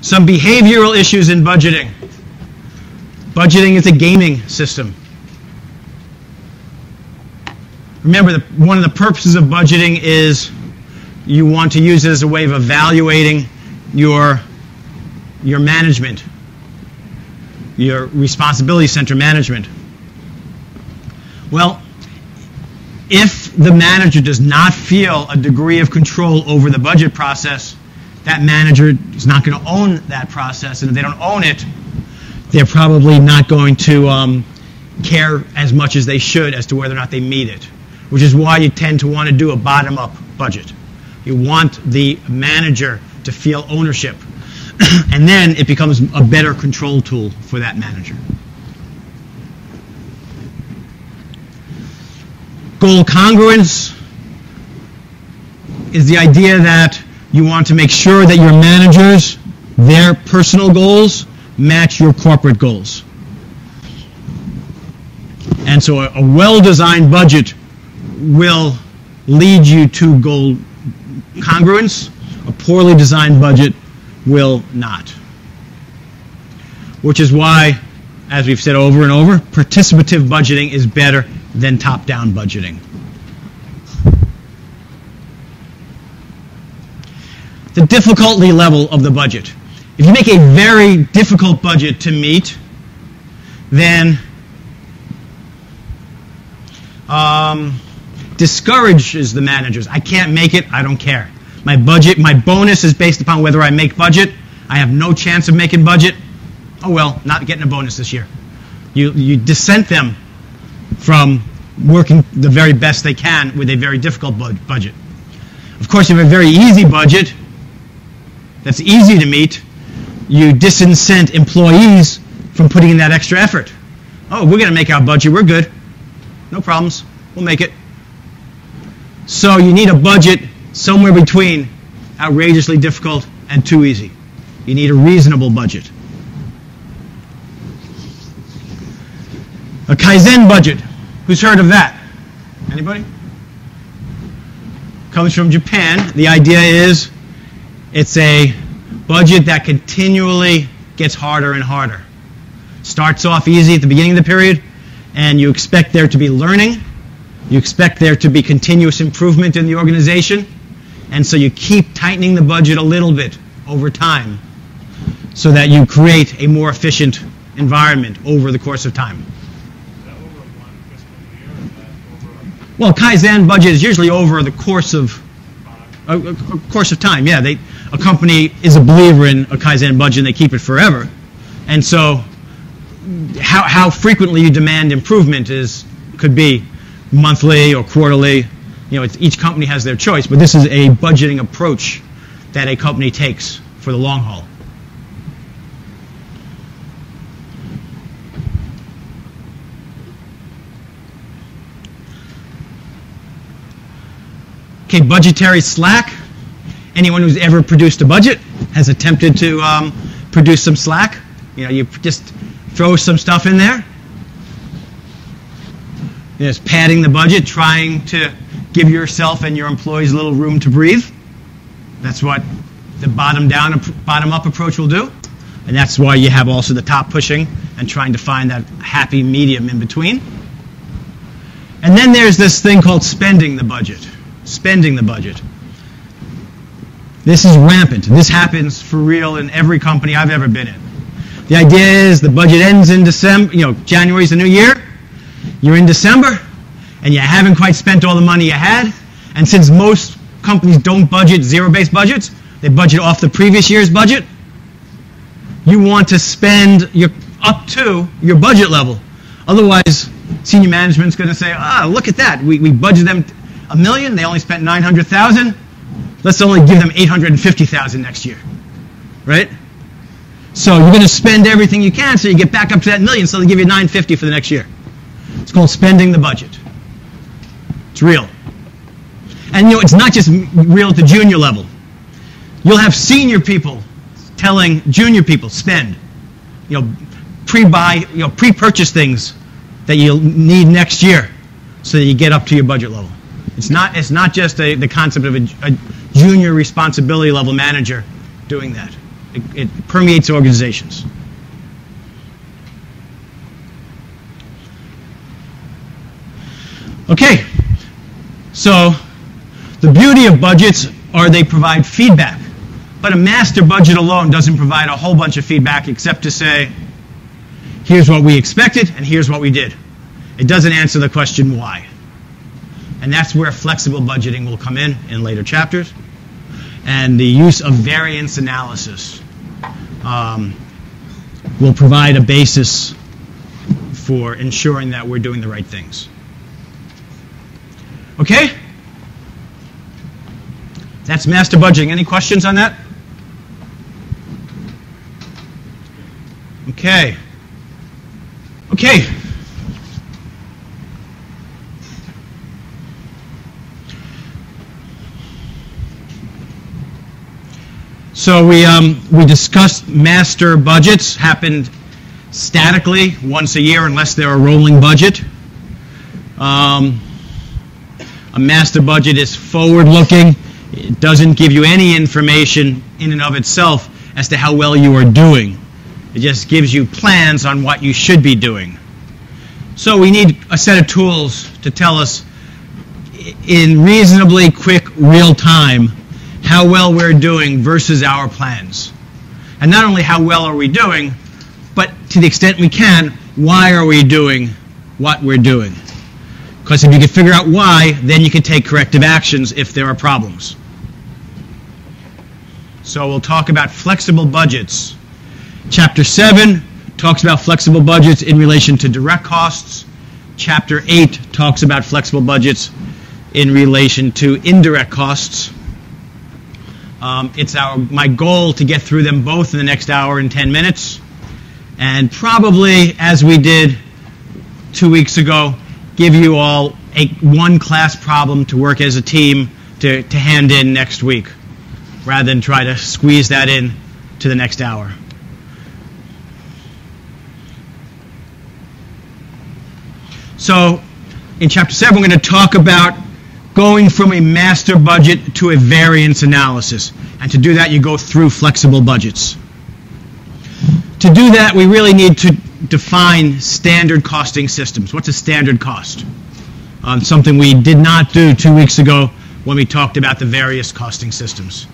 Some behavioral issues in budgeting. Budgeting is a gaming system. Remember, one of the purposes of budgeting is you want to use it as a way of evaluating your management, your responsibility center management. Well, if the manager does not feel a degree of control over the budget process, that manager is not going to own that process, and if they don't own it, they're probably not going to care as much as they should as to whether or not they meet it, which is why you tend to want to do a bottom-up budget. You want the manager to feel ownership, and then it becomes a better control tool for that manager. Goal congruence is the idea that you want to make sure that your managers, their personal goals, match your corporate goals. And so a well-designed budget will lead you to goal congruence. A poorly designed budget will not. Which is why, as we've said over and over, participative budgeting is better than top-down budgeting. The difficulty level of the budget. If you make a very difficult budget to meet, then discourages the managers. I can't make it, I don't care. My bonus is based upon whether I make budget. I have no chance of making budget. Oh well, not getting a bonus this year. You dissent them from working the very best they can with a very difficult budget. Of course, if you have a very easy budget that's easy to meet, you disincent employees from putting in that extra effort. Oh, we're going to make our budget, we're good. No problems, we'll make it. So you need a budget somewhere between outrageously difficult and too easy. You need a reasonable budget. A Kaizen budget. Who's heard of that? Anybody? Comes from Japan. The idea is it's a budget that continually gets harder and harder. Starts off easy at the beginning of the period, and you expect there to be learning. You expect there to be continuous improvement in the organization, and so you keep tightening the budget a little bit over time so that you create a more efficient environment over the course of time. Well, Kaizen budget is usually over the course of time. Yeah, a company is a believer in a Kaizen budget and they keep it forever. And so how frequently you demand improvement could be monthly or quarterly. You know, each company has their choice, but this is a budgeting approach that a company takes for the long haul. Okay, budgetary slack. Anyone who's ever produced a budget has attempted to produce some slack. You know, you just throw some stuff in there. Just padding the budget, trying to give yourself and your employees a little room to breathe. That's what the bottom-up approach will do. And that's why you have also the top pushing and trying to find that happy medium in between. And then there's this thing called spending the budget. Spending the budget. This is rampant. This happens for real in every company I've ever been in. The idea is the budget ends in December. You know, January's the new year. You're in December, and you haven't quite spent all the money you had. And since most companies don't budget zero-based budgets, they budget off the previous year's budget. You want to spend up to your budget level. Otherwise, senior management's going to say, look at that. We budgeted them $1 million. They only spent $900,000. Let's only give them $850,000 next year, right? So you're going to spend everything you can so you get back up to that $1 million, so they give you $950 for the next year. It's called spending the budget. It's real. And you know, it's not just real at the junior level. You'll have senior people telling junior people, spend. You know, pre-buy, pre-purchase things that you'll need next year so that you get up to your budget level. It's not just the concept of a junior responsibility level manager doing that. It permeates organizations. Okay, so the beauty of budgets are they provide feedback. But a master budget alone doesn't provide a whole bunch of feedback except to say, here's what we expected and here's what we did. It doesn't answer the question why. And that's where flexible budgeting will come in later chapters. And the use of variance analysis will provide a basis for ensuring that we're doing the right things. Okay? That's master budgeting. Any questions on that? Okay. Okay. So we discussed master budgets happened statically once a year unless they're a rolling budget. A master budget is forward-looking. It doesn't give you any information in and of itself as to how well you are doing. It just gives you plans on what you should be doing. So we need a set of tools to tell us in reasonably quick, real time how well we're doing versus our plans. And not only how well are we doing, but to the extent we can, why are we doing what we're doing? Because if you can figure out why, then you can take corrective actions if there are problems. So we'll talk about flexible budgets. Chapter 7 talks about flexible budgets in relation to direct costs. Chapter 8 talks about flexible budgets in relation to indirect costs. It's my goal to get through them both in the next hour and 10 minutes. And probably, as we did 2 weeks ago, give you all one class problem to work as a team to hand in next week, rather than try to squeeze that in to the next hour. So, in Chapter 7, we're going to talk about going from a master budget to a variance analysis. And to do that, you go through flexible budgets. To do that, we really need to define standard costing systems. What's a standard cost? Something we did not do 2 weeks ago when we talked about the various costing systems.